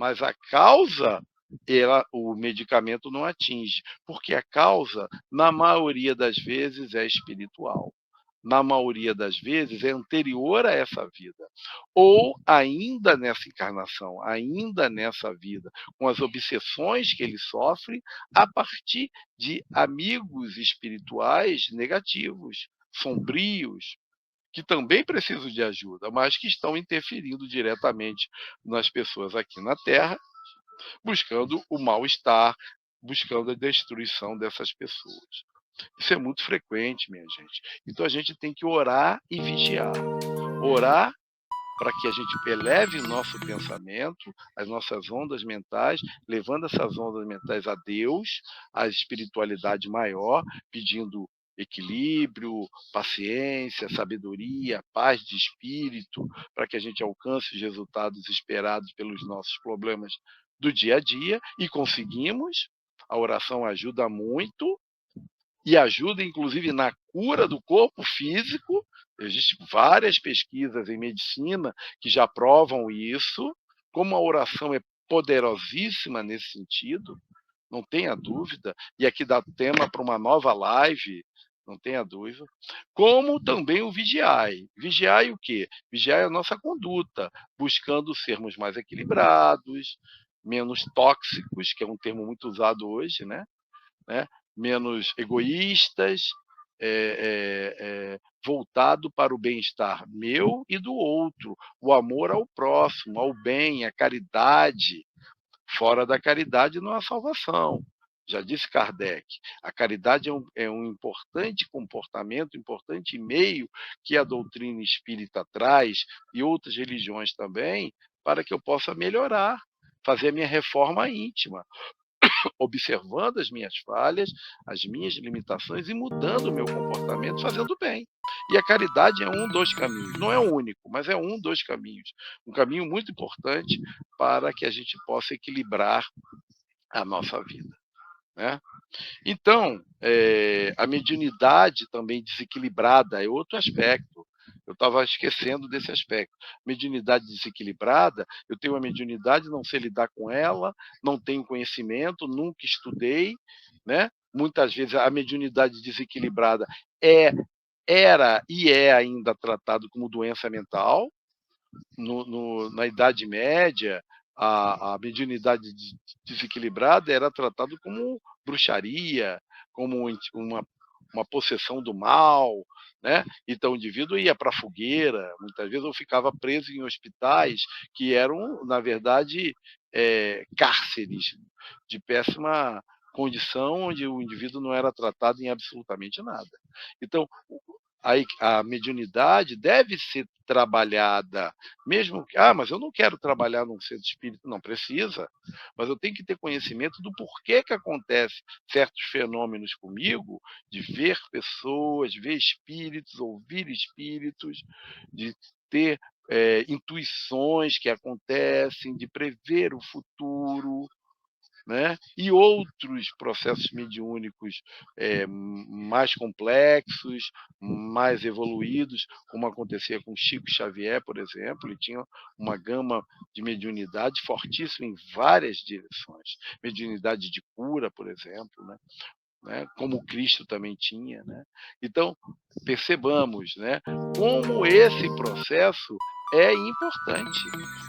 mas a causa, o medicamento não atinge, porque a causa, na maioria das vezes, é espiritual. Na maioria das vezes, é anterior a essa vida. Ou ainda nessa encarnação, ainda nessa vida, com as obsessões que ele sofre a partir de amigos espirituais negativos, sombrios, que também precisam de ajuda, mas que estão interferindo diretamente nas pessoas aqui na Terra, buscando o mal-estar, buscando a destruição dessas pessoas. Isso é muito frequente, minha gente. Então a gente tem que orar e vigiar. Orar para que a gente eleve o nosso pensamento, as nossas ondas mentais, levando essas ondas mentais a Deus, a espiritualidade maior, pedindo equilíbrio, paciência, sabedoria, paz de espírito, para que a gente alcance os resultados esperados pelos nossos problemas do dia a dia, e conseguimos. A oração ajuda muito, e ajuda, inclusive, na cura do corpo físico. Existem várias pesquisas em medicina que já provam isso, como a oração é poderosíssima nesse sentido, não tenha dúvida, e aqui dá tema para uma nova live, não tenha dúvida, como também o vigiai. Vigiai o quê? Vigiai a nossa conduta, buscando sermos mais equilibrados, menos tóxicos, que é um termo muito usado hoje, né? Menos egoístas, voltado para o bem-estar meu e do outro, o amor ao próximo, ao bem, a caridade. Fora da caridade não há salvação. Já disse Kardec, a caridade é um importante comportamento, importante meio que a doutrina espírita traz, e outras religiões também, para que eu possa melhorar, fazer a minha reforma íntima, observando as minhas falhas, as minhas limitações e mudando o meu comportamento, fazendo bem. E a caridade é um dos caminhos, não é o único, mas é um dos caminhos. Um caminho muito importante para que a gente possa equilibrar a nossa vida, né? Então, a mediunidade também desequilibrada é outro aspecto. Eu estava esquecendo desse aspecto. Mediunidade desequilibrada, eu tenho uma mediunidade, não sei lidar com ela, não tenho conhecimento, nunca estudei, né? Muitas vezes a mediunidade desequilibrada era e é ainda tratado como doença mental. Na Idade Média, a mediunidade desequilibrada era tratada como bruxaria, como uma possessão do mal, né? Então o indivíduo ia para a fogueira, muitas vezes eu ficava preso em hospitais que eram, na verdade, cárceres de péssima condição, onde o indivíduo não era tratado em absolutamente nada. Então, a mediunidade deve ser trabalhada, mesmo que, mas eu não quero trabalhar num centro espírita, não precisa, mas eu tenho que ter conhecimento do porquê que acontece certos fenômenos comigo, de ver pessoas, ver espíritos, ouvir espíritos, de ter intuições que acontecem, de prever o futuro, né? E outros processos mediúnicos mais complexos, mais evoluídos, como acontecia com Chico Xavier, por exemplo. Ele tinha uma gama de mediunidade fortíssima em várias direções. Mediunidade de cura, por exemplo, né? Como Cristo também tinha, né? Então, percebamos, né, como esse processo é importante.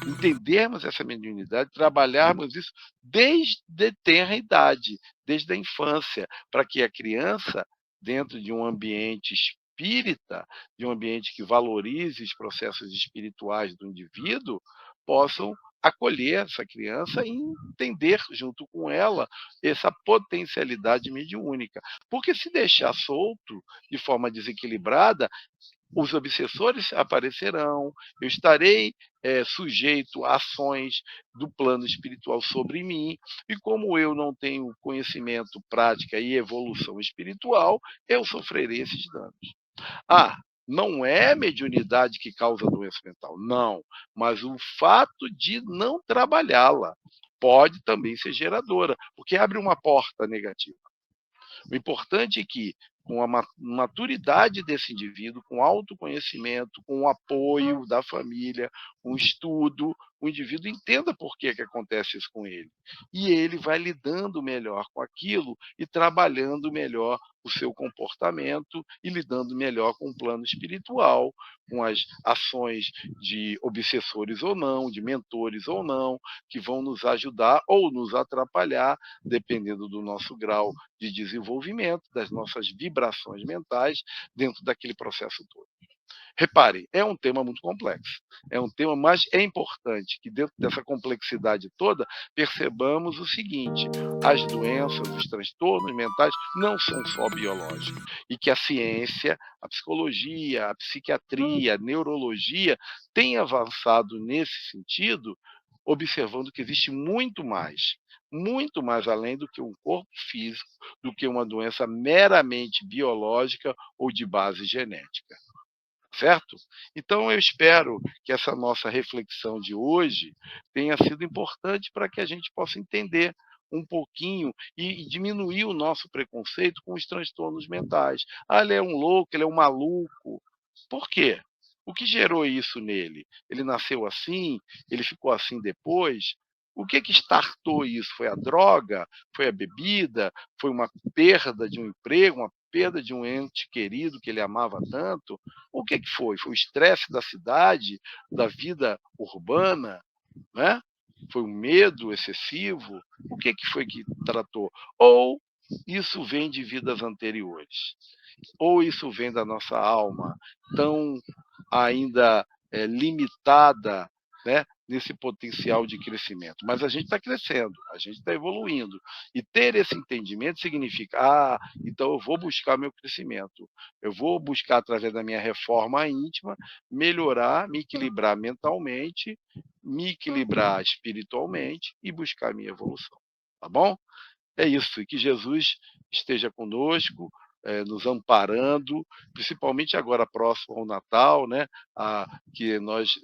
Entendermos essa mediunidade, trabalharmos isso desde tenra idade, desde a infância, para que a criança, dentro de um ambiente espírita, de um ambiente que valorize os processos espirituais do indivíduo, possam acolher essa criança e entender junto com ela essa potencialidade mediúnica. Porque se deixar solto de forma desequilibrada, os obsessores aparecerão, eu estarei sujeito a ações do plano espiritual sobre mim, e como eu não tenho conhecimento, prática e evolução espiritual, eu sofrerei esses danos. Não é mediunidade que causa doença mental, não, mas o fato de não trabalhá-la pode também ser geradora, porque abre uma porta negativa. O importante é que, com a maturidade desse indivíduo, com autoconhecimento, com o apoio da família, um estudo, o indivíduo entenda por que acontece isso com ele. E ele vai lidando melhor com aquilo e trabalhando melhor o seu comportamento e lidando melhor com o plano espiritual, com as ações de obsessores ou não, de mentores ou não, que vão nos ajudar ou nos atrapalhar, dependendo do nosso grau de desenvolvimento, das nossas vibrações mentais dentro daquele processo todo. Repare, é um tema muito complexo. É um tema, mas é importante que dentro dessa complexidade toda percebamos o seguinte: as doenças, os transtornos mentais não são só biológicos e que a ciência, a psicologia, a psiquiatria, a neurologia tem avançado nesse sentido, observando que existe muito mais além do que um corpo físico, do que uma doença meramente biológica ou de base genética. Certo? Então, eu espero que essa nossa reflexão de hoje tenha sido importante para que a gente possa entender um pouquinho e diminuir o nosso preconceito com os transtornos mentais. Ah, ele é um louco, ele é um maluco. Por quê? O que gerou isso nele? Ele nasceu assim? Ele ficou assim depois? O que startou isso? Foi a droga? Foi a bebida? Foi uma perda de um emprego? Uma perda de um ente querido que ele amava tanto? O que foi? Foi o estresse da cidade, da vida urbana, né? Foi um medo excessivo? O que foi que tratou? Ou isso vem de vidas anteriores? Ou isso vem da nossa alma tão ainda limitada, né, nesse potencial de crescimento? Mas a gente está crescendo, a gente está evoluindo. E ter esse entendimento significa, então eu vou buscar meu crescimento, eu vou buscar, através da minha reforma íntima, melhorar, me equilibrar mentalmente, me equilibrar espiritualmente e buscar a minha evolução. Tá bom? É isso, e que Jesus esteja conosco, nos amparando, principalmente agora próximo ao Natal, né, que nós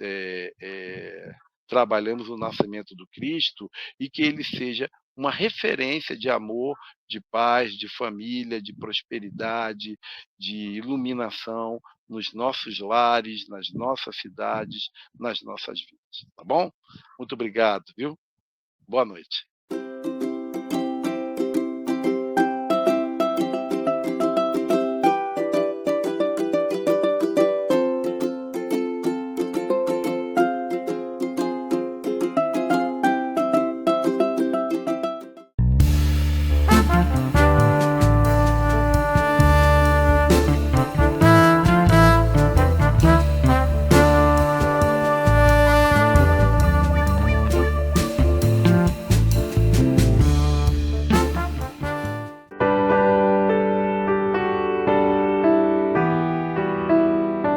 trabalhamos o nascimento do Cristo, e que ele seja uma referência de amor, de paz, de família, de prosperidade, de iluminação nos nossos lares, nas nossas cidades, nas nossas vidas. Tá bom? Muito obrigado, viu? Boa noite.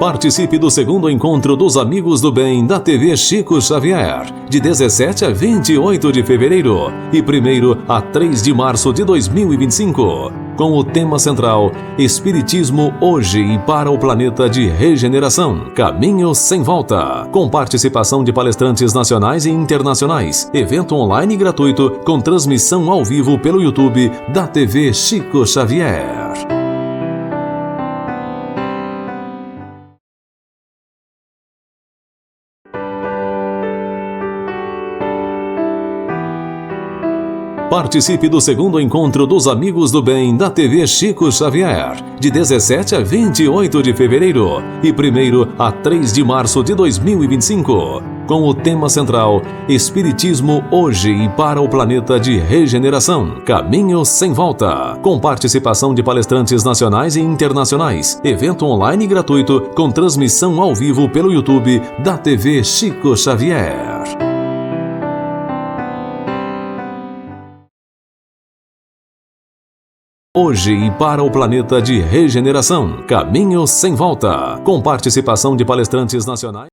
Participe do segundo encontro dos Amigos do Bem da TV Chico Xavier, de 17 a 28 de fevereiro e 1º a 3 de março de 2025, com o tema central Espiritismo hoje e para o planeta de regeneração, Caminho sem volta, com participação de palestrantes nacionais e internacionais, evento online gratuito com transmissão ao vivo pelo YouTube da TV Chico Xavier. Participe do segundo encontro dos Amigos do Bem da TV Chico Xavier, de 17 a 28 de fevereiro e 1º a 3 de março de 2025, com o tema central Espiritismo hoje e para o planeta de regeneração, Caminho sem volta, com participação de palestrantes nacionais e internacionais, evento online gratuito com transmissão ao vivo pelo YouTube da TV Chico Xavier. Hoje e para o planeta de regeneração, Caminho sem volta, com participação de palestrantes nacionais.